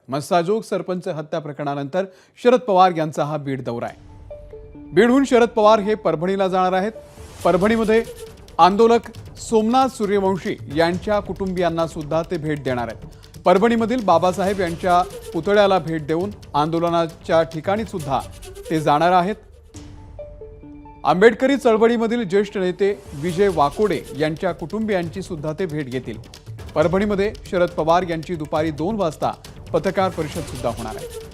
मस्साजोग सरपंच हत्या प्रकरणानंतर शरद पवार यांचा हा बीड दौरा आहे। बीडहून शरद पवार हे परभणीला जाणार आहेत। परभणीमध्ये आंदोलक सोमनाथ सूर्यवंशी यांच्या कुटुंबियांना सुद्धा ते भेट देणार आहेत। परभणीमधील बाबासाहेब यांच्या पुतळ्याला भेट देऊन आंदोलनाच्या ठिकाणी सुद्धा ते जाणार आहेत। आंबेडकरी चळवळीमधील ज्येष्ठ नेते विजय वाकोडे यांच्या कुटुंबियांची सुद्धा ते भेट घेतील। परभणीमध्ये शरद पवार यांची दुपारी 2 वाजता पत्रकार परिषद सुद्धा होणार आहे।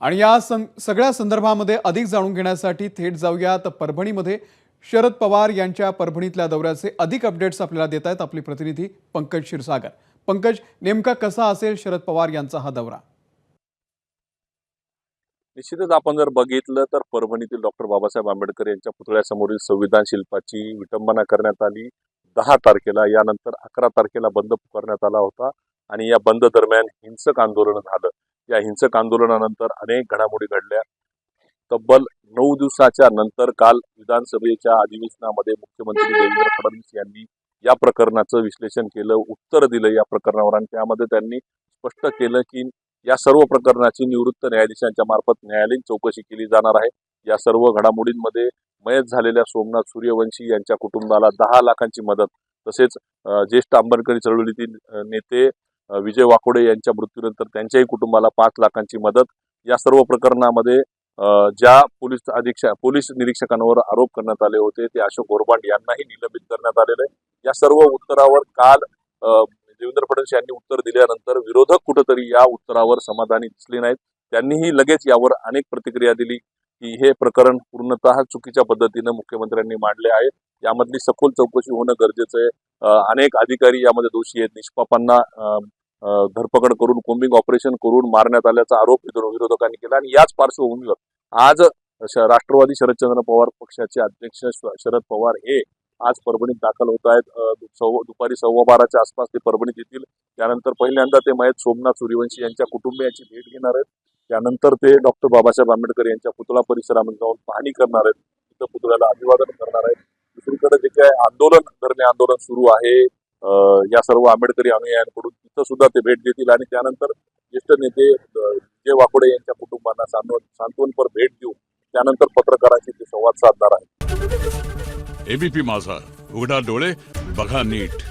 आणि या सगळ्या संदर्भामध्ये अधिक जाणून घेण्यासाठी थेट जाऊयात परभणीमध्ये। शरद पवार यांच्या परभणीतल्या दौऱ्याचे अधिक अपडेट्स आपल्याला देत आहेत आपले प्रतिनिधी पंकज क्षीरसागर। पंकज, नेमका कसा असेल शरद पवार यांचा हा दौरा? निश्चितच आपण जर बघितलं तर परभणीतील डॉक्टर बाबासाहेब आंबेडकर यांच्या पुतळ्यासमोरील संविधान शिल्पाची विटंबना करण्यात आली 10 तारखेला। यानंतर 11 तारखेला बंद पुकारण्यात आला होता आणि या बंद दरम्यान हिंसक आंदोलन झालं। या हिंसक आंदोलनानंतर अनेक घडामोडी घडल्या। तब्बल 9 दिवसाच्या नंतर काल विधानसभेच्या अधिवेशनामध्ये मुख्यमंत्री देवेंद्र फडणवीस यांनी या प्रकरणाचं विश्लेषण केलं, उत्तर दिलं या प्रकरणावर आणि त्यामध्ये त्यांनी स्पष्ट केलं की या सर्व प्रकरणाची निवृत्त न्यायाधीशांच्या मार्फत न्यायालयीन चौकशी केली जाणार आहे। या सर्व घडामोडींमध्ये मयत झालेल्या सोमनाथ सूर्यवंशी यांच्या कुटुंबाला 10 लाखांची मदत, तसेच ज्येष्ठ आंबेडकरी चळवळीतील नेते विजय वाकोडे यांच्या मृत्यूनंतर त्यांच्याही कुटुंबाला 5 लाखांची मदत, या सर्व प्रकरणामध्ये ज्या पोलीस निरीक्षकांवर आरोप करण्यात आले होते ते अशोक गोरबांड यांनाही निलंबित करण्यात आलेले आहे। या सर्व उत्तरावर काल देवेंद्र फडणवीस यांनी उत्तर दिल्यानंतर विरोधक कुठेतरी या उत्तरावर समाधानी दिसले नाहीत। त्यांनीही लगेच यावर अनेक प्रतिक्रिया दिली की हे प्रकरण पूर्णतः चुकीच्या पद्धतीने मुख्यमंत्र्यांनी मांडले आहे, यामधली सखोल चौकशी होणं गरजेचं आहे। अनेक अधिकारी यामध्ये दोषी आहेत। निष्पापांना धरपकड करून कोम्बिंग ऑपरेशन करून मारण्यात आल्याचा आरोप विरोधकांनी केला आणि याच पार्श्वभूमीवर आज राष्ट्रवादी शरदचंद्र पवार पक्षाचे अध्यक्ष शरद पवार हे आज परभणीत दाखल होत आहेत। दुपारी 12:15च्या आसपास ते परभणीत येतील। त्यानंतर पहिल्यांदा ते मयत सोमनाथ सूर्यवंशी यांच्या कुटुंबियांची भेट घेणार आहेत। त्यानंतर ते डॉक्टर बाबासाहेब आंबेडकर यांच्या पुतळा परिसरामध्ये जाऊन पाहणी करणार आहेत, तिथं पुतळ्याला अभिवादन करणार आहेत। दुसरीकडे जे काय आंदोलन सुरू आहे या सर्व आंबेडकरी अनुयायांकडून, तिथं सुद्धा ते भेट देतील आणि त्यानंतर ज्येष्ठ नेते विजय वाकोडे यांच्या कुटुंबांना सांत्वनपर भेट देऊन त्यानंतर पत्रकारांशी ते संवाद साधणार आहेत। एबीपी माझा, उघडा डोळे बघा नीट।